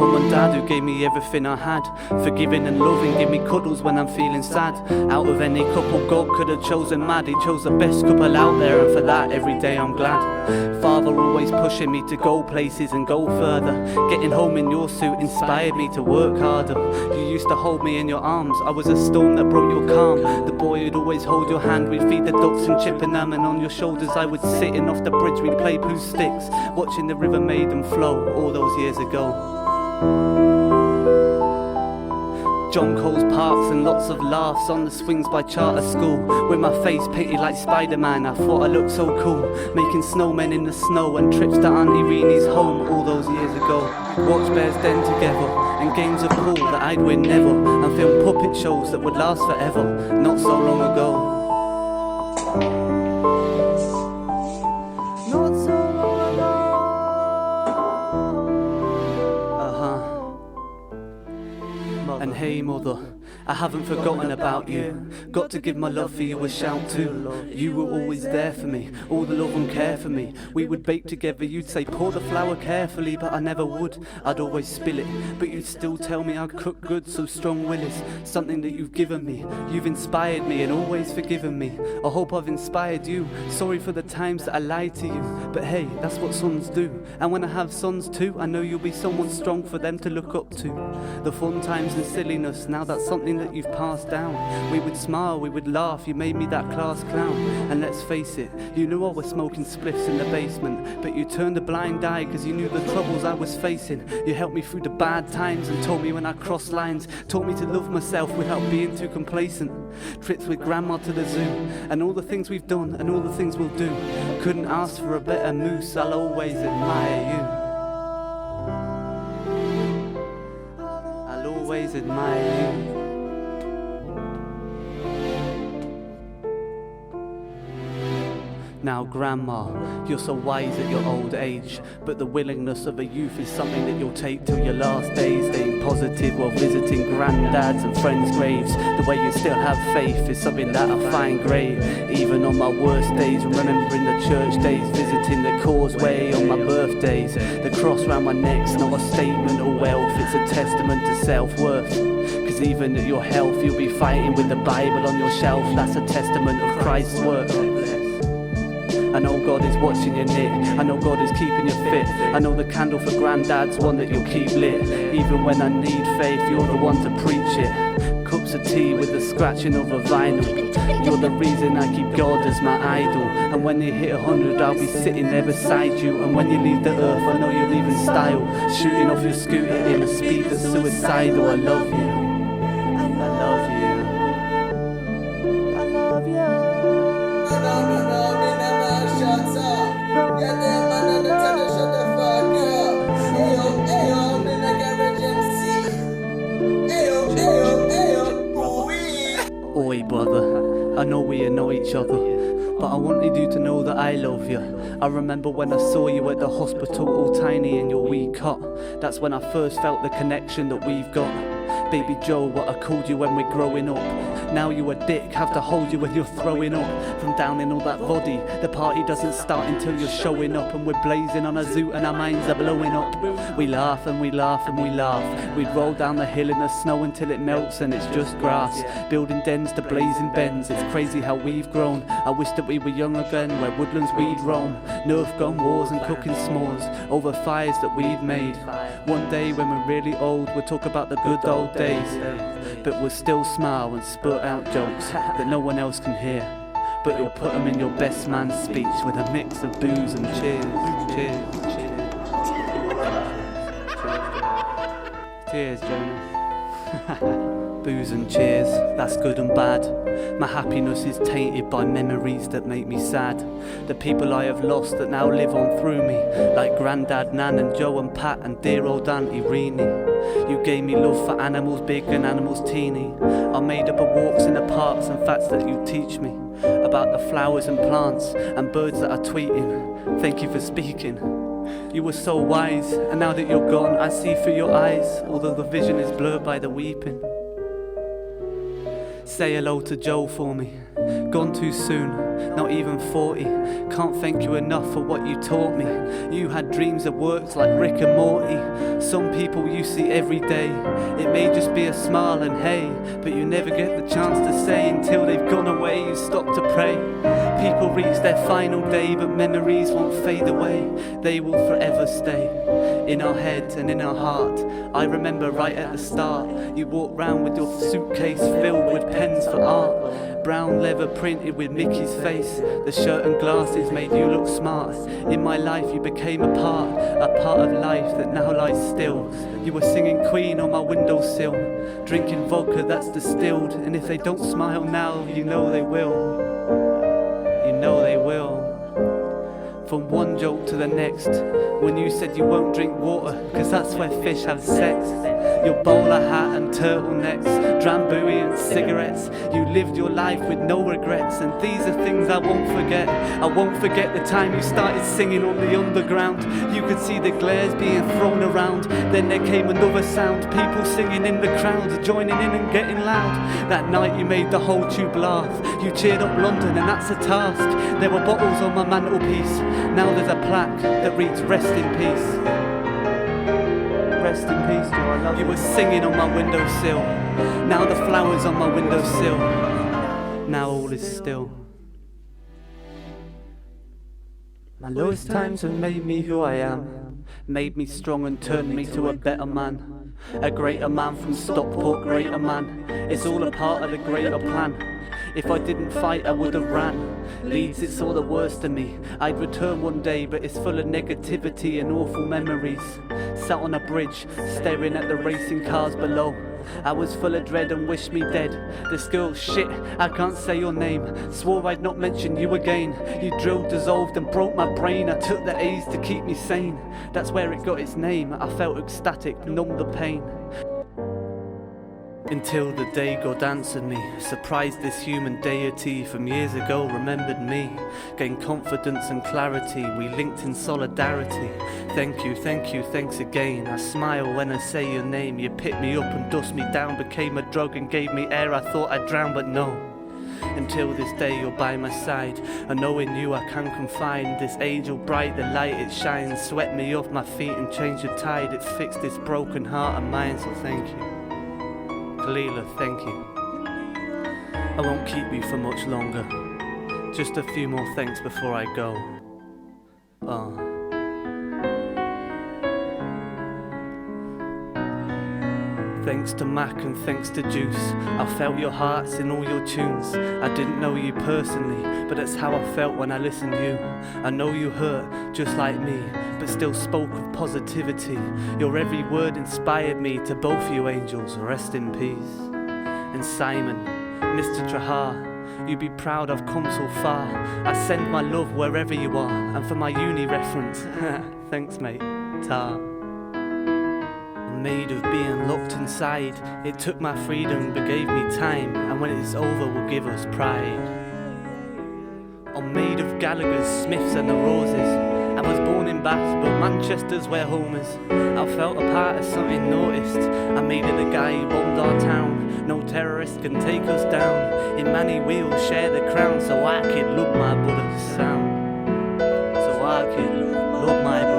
mum and dad who gave me everything I had. Forgiving and loving, give me cuddles when I'm feeling sad. Out of any couple God could have chosen mad, he chose the best couple out there, and for that every day I'm glad. Father always pushing me to go places and go further. Getting home in your suit inspired me to work harder. You used to hold me in your arms, I was a storm that broke your calm. The boy who'd always hold your hand, we'd feed the ducks and Chippenham, and on your shoulders I would sit, and off the bridge we'd play poo sticks, watching the River Maiden flow all those years ago. John Cole's parks and lots of laughs on the swings by charter school, with my face painted like Spider-Man. I thought I looked so cool, making snowmen in the snow and trips to Auntie Reenie's home all those years ago. Watch Bears Den together and games of pool that I'd win never, and film puppet shows that would last forever, not so long ago. Not so long ago. And hey mother, I haven't forgotten about you. Got to give my love for you a shout too. You were always there for me, all the love and care for me. We would bake together, you'd say pour the flour carefully, but I never would. I'd always spill it, but you'd still tell me I'd cook good, so strong will is something that you've given me. You've inspired me and always forgiven me. I hope I've inspired you. Sorry for the times that I lied to you, but hey, that's what sons do. And when I have sons too, I know you'll be someone strong for them to look up to. The fun times and silliness, now that's something that you've passed down. We would smile, we would laugh, you made me that class clown. And let's face it, you knew I was smoking spliffs in the basement, but you turned a blind eye cause you knew the troubles I was facing. You helped me through the bad times and told me when I crossed lines, taught me to love myself without being too complacent. Trips with grandma to the zoo, and all the things we've done and all the things we'll do. Couldn't ask for a better moose, I'll always admire you. Always admire you. Now grandma, you're so wise at your old age, but the willingness of a youth is something that you'll take till your last days. Staying positive while visiting granddads and friends' graves. The way you still have faith is something that I find great. Even on my worst days, remembering the church days, visiting the causeway on my birthdays. The cross round my neck's not a statement of wealth, it's a testament to self-worth. Cause even at your health, you'll be fighting with the Bible on your shelf. That's a testament of Christ's work. I know God is watching you knit, I know God is keeping you fit. I know the candle for granddad's one that you'll keep lit. Even when I need faith, you're the one to preach it. Cups of tea with the scratching of a vinyl. You're the reason I keep God as my idol. And when you hit 100, I'll be sitting there beside you. And when you leave the earth, I know you'll leave in style, shooting off your scooter in a speed that's suicidal. I love you, I love you, I love you. Oi brother, I know we know each other, but I wanted you to know that I love you. I remember when I saw you at the hospital all tiny in your wee cot. That's when I first felt the connection that we've got. Baby Joe, what I called you when we're growing up. Now you a dick, have to hold you when you're throwing up. From down in all that body, the party doesn't start until you're showing up. And we're blazing on a zoo and our minds are blowing up. We laugh and we laugh and we laugh. We'd roll down the hill in the snow until it melts and it's just grass. Building dens to blazing bends, it's crazy how we've grown. I wish that we were young again, where woodlands we'd roam. Nerf gun wars and cooking s'mores over fires that we've made. One day when we're really old, we'll talk about the good old days, but we'll still smile and spurt out jokes that no one else can hear. But you'll put them in your best man's speech with a mix of booze and cheers. Cheers, cheers. Cheers, Jonas. Booze and cheers, that's good and bad. My happiness is tainted by memories that make me sad. The people I have lost that now live on through me, like Grandad, Nan and Joe and Pat and dear old Auntie Reenie. You gave me love for animals big and animals teeny. I made up of walks in the parks and facts that you teach me about the flowers and plants and birds that are tweeting. Thank you for speaking. You were so wise, and now that you're gone, I see through your eyes, although the vision is blurred by the weeping. Say hello to Joe for me. gone too soon, not even 40. Can't thank you enough for what you taught me. You had dreams that worked like Rick and Morty. Some people you see every day, it may just be a smile and hey, but you never get the chance to say until they've gone away, you stop to pray. People reach their final day, but memories won't fade away. They will forever stay in our heads and in our heart. I remember right at the start, you walked round with your suitcase filled with pens for art. Brown leather printed with Mickey's face. The shirt and glasses made you look smart. In my life you became a part of life that now lies still. You were singing Queen on my windowsill, drinking vodka that's distilled. And if they don't smile now, you know they will. You know they will. From one joke to the next, when you said you won't drink water, cause that's where fish have sex. Your bowler hat and turtlenecks, Drambuie and cigarettes. You lived your life with no regrets, and these are things I won't forget. I won't forget the time you started singing on the underground. You could see the glares being thrown around. Then there came another sound, people singing in the crowd, joining in and getting loud. That night you made the whole tube laugh. You cheered up London, and that's a task. There were bottles on my mantelpiece. Now there's a plaque that reads rest in peace. Rest in peace, Joe, I love you. You were singing on my windowsill. Now the flowers on my windowsill. Now all is still. My lowest times have made me who I am, made me strong and turned me to a better man. A greater man from Stockport, greater man. It's all a part of the greater plan. If I didn't fight, I would have ran. Leeds, it's all the worst of me. I'd return one day, but it's full of negativity and awful memories. Sat on a bridge, staring at the racing cars below. I was full of dread and wished me dead. This girl, shit, I can't say your name. Swore I'd not mention you again. You drilled, dissolved and broke my brain. I took the A's to keep me sane. That's where it got its name. I felt ecstatic, numb the pain. Until the day God answered me, surprised this human deity from years ago remembered me, gained confidence and clarity, we linked in solidarity. Thank you, thanks again. I smile when I say your name. You picked me up and dust me down, became a drug and gave me air. I thought I'd drown, but no. Until this day you're by my side, and knowing you I can confide. This angel bright, the light it shines, swept me off my feet and changed the tide. It fixed this broken heart of mine, so thank you. Kalila, thank you. I won't keep you for much longer. Just a few more thanks before I go. Thanks to Mac and thanks to Juice. I felt your hearts in all your tunes. I didn't know you personally, but that's how I felt when I listened to you. I know you hurt just like me, but still spoke of positivity. Your every word inspired me. To both you angels, rest in peace. And Simon, Mr. Trahar, you'd be proud I've come so far. I send my love wherever you are. And for my uni reference, thanks mate, tar. Made of being locked inside. It took my freedom but gave me time, and when it's over will give us pride. I'm made of Gallagher's, Smiths and the Roses. I was born in Bath but Manchester's where home is. I felt a part of something noticed. I made it the guy who bombed our town. No terrorist can take us down. In many we'll share the crown, so I could love my brother's sound. So I could love my